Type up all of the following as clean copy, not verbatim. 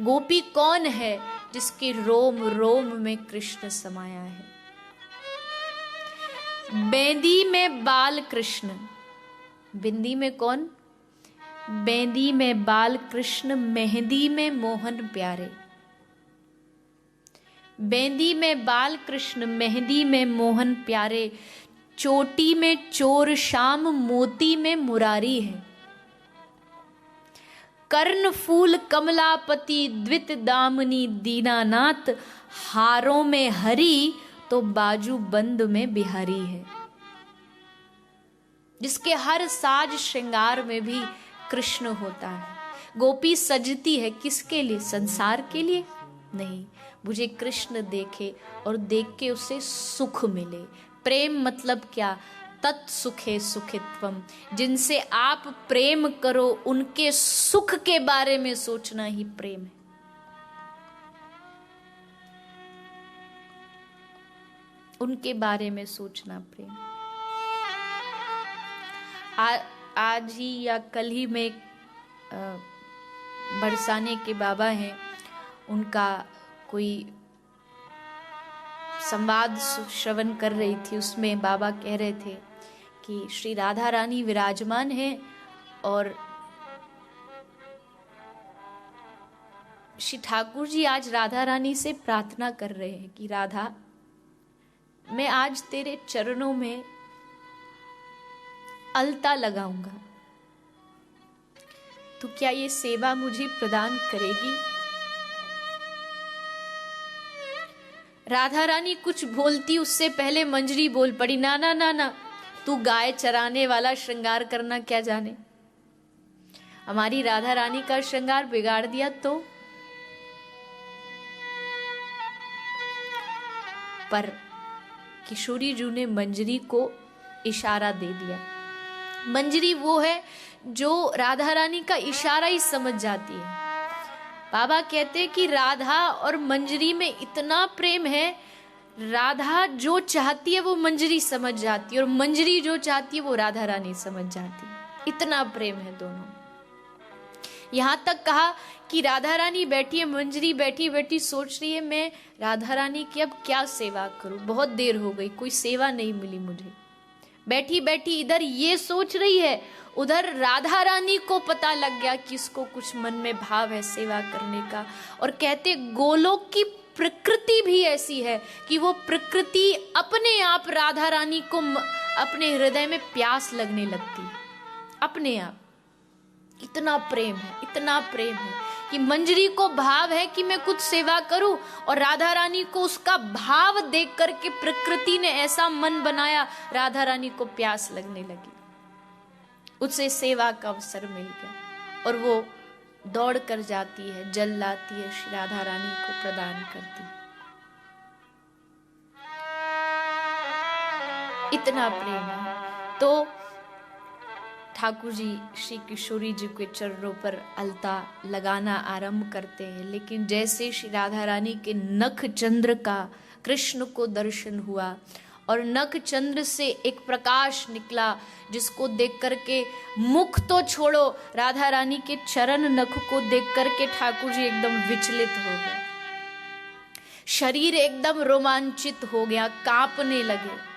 गोपी कौन है जिसके रोम रोम में कृष्ण समाया है। बेंदी में बाल कृष्ण, बिंदी में कौन? बेंदी में बाल कृष्ण, मेहंदी में मोहन प्यारे। बेंदी में बाल कृष्ण, मेहंदी में मोहन प्यारे, चोटी में चोर श्याम, मोती में मुरारी है। कर्ण फूल कमलापति, द्वित दामनी दीनानाथ, हारों में हरि तो बाजू बंद में बिहारी है। जिसके हर साज श्रृंगार में भी कृष्ण होता है। गोपी सजती है किसके लिए? संसार के लिए नहीं, मुझे कृष्ण देखे और देख के उसे सुख मिले। प्रेम मतलब क्या? तत्सुखे सुखित्वम, जिनसे आप प्रेम करो उनके सुख के बारे में सोचना ही प्रेम है। उनके बारे में सोचना प्रेम। आज ही या कल ही में बरसाने के बाबा हैं, उनका कोई संवाद श्रवण कर रही थी। उसमें बाबा कह रहे थे कि श्री राधा रानी विराजमान है और श्री ठाकुर जी आज राधा रानी से प्रार्थना कर रहे हैं कि राधा, मैं आज तेरे चरणों में अलता लगाऊंगा, तो क्या ये सेवा मुझे प्रदान करेगी? राधा रानी कुछ बोलती उससे पहले मंजरी बोल पड़ी, ना ना ना ना, तू गाय चराने वाला श्रृंगार करना क्या जाने। हमारी राधा रानी का श्रृंगार बिगाड़ दिया तो। पर किशोरी जी ने मंजरी को इशारा दे दिया। मंजरी वो है जो राधा रानी का इशारा ही समझ जाती है। बाबा कहते कि राधा और मंजरी में इतना प्रेम है, राधा जो चाहती है वो मंजरी समझ जाती है और मंजरी जो चाहती है वो राधा रानी समझ जाती है। इतना प्रेम है दोनों। यहां तक कहा कि राधा रानी बैठी है, मंजरी बैठी बैठी सोच रही है मैं राधा रानी की अब क्या सेवा करूं, बहुत देर हो गई, कोई सेवा नहीं मिली मुझे। बैठी बैठी इधर ये सोच रही है, उधर राधा रानी को पता लग गया कि इसको कुछ मन में भाव है सेवा करने का। और कहते गोलोक की प्रकृति भी ऐसी है कि वो प्रकृति अपने आप राधा रानी को अपने हृदय में प्यास लगने लगती है अपने आप। इतना प्रेम है, इतना प्रेम है कि मंजरी को भाव है कि मैं कुछ सेवा करूं, और राधा रानी को उसका भाव देख करके प्रकृति ने ऐसा मन बनाया, राधा रानी को प्यास लगने लगी, उसे सेवा का अवसर मिल गया और वो दौड़ कर जाती है, जल लाती है, श्री राधा रानी को प्रदान करती है। इतना प्रेम है। तो ठाकुर जी श्री किशोरी जी के चरणों पर अलता लगाना आरंभ करते हैं। लेकिन जैसे श्री राधा रानी के नख चंद्र का कृष्ण को दर्शन हुआ और नख चंद्र से एक प्रकाश निकला, जिसको देख करके मुख तो छोड़ो, राधा रानी के चरण नख को देख करके ठाकुर जी एकदम विचलित हो गए, शरीर एकदम रोमांचित हो गया, कांपने लगे।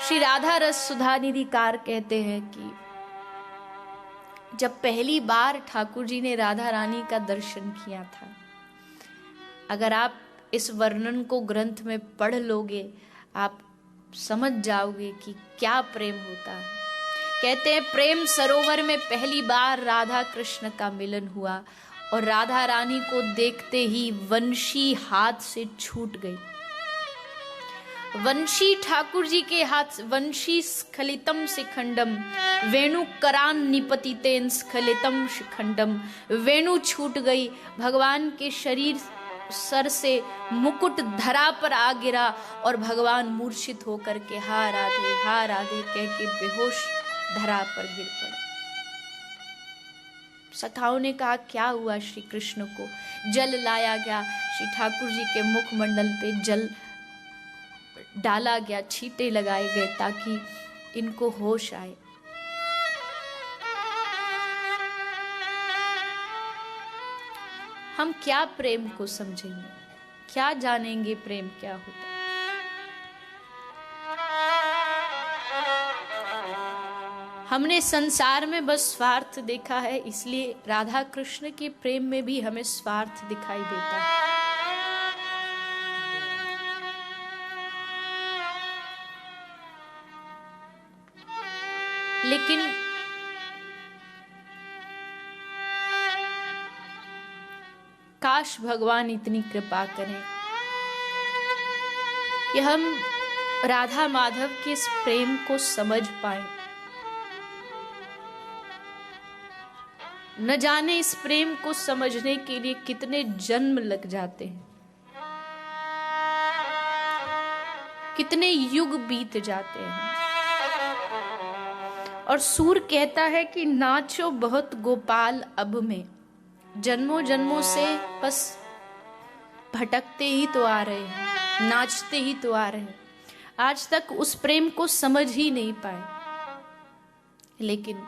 श्री राधा रस सुधा निधिकार कहते हैं कि जब पहली बार ठाकुर जी ने राधा रानी का दर्शन किया था, अगर आप इस वर्णन को ग्रंथ में पढ़ लोगे आप समझ जाओगे कि क्या प्रेम होता है। कहते हैं प्रेम सरोवर में पहली बार राधा कृष्ण का मिलन हुआ और राधा रानी को देखते ही वंशी हाथ से छूट गई। वंशी ठाकुर जी के हाथ, वंशी स्खलितम शिखंडम वेणु करान निपतितेन स्खलितम शिखंडम, वेणु छूट गई, भगवान के शरीर सर से मुकुट धरा पर आ गिरा और भगवान मूर्छित होकर के हा राधे कह के बेहोश धरा पर गिर पड़े। सखाओं ने कहा क्या हुआ श्री कृष्ण को? जल लाया गया, श्री ठाकुर जी के मुखमंडल पे जल डाला गया, छींटे लगाए गए ताकि इनको होश आए। हम क्या प्रेम को समझेंगे, क्या जानेंगे प्रेम क्या होता है। हमने संसार में बस स्वार्थ देखा है, इसलिए राधा कृष्ण के प्रेम में भी हमें स्वार्थ दिखाई देता है। लेकिन काश भगवान इतनी कृपा करें कि हम राधा माधव के इस प्रेम को समझ पाए। न जाने इस प्रेम को समझने के लिए कितने जन्म लग जाते हैं, कितने युग बीत जाते हैं। और सूर कहता है कि नाचो बहुत गोपाल अब में, जन्मों जन्मों से बस भटकते ही तो आ रहे हैं, नाचते ही तो आ रहे हैं, आज तक उस प्रेम को समझ ही नहीं पाए। लेकिन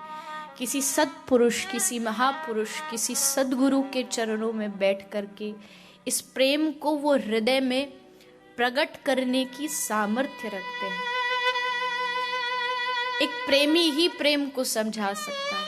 किसी सत्पुरुष, किसी महापुरुष, किसी सद्गुरु के चरणों में बैठ करके इस प्रेम को वो हृदय में प्रकट करने की सामर्थ्य रखते हैं। एक प्रेमी ही प्रेम को समझा सकता है।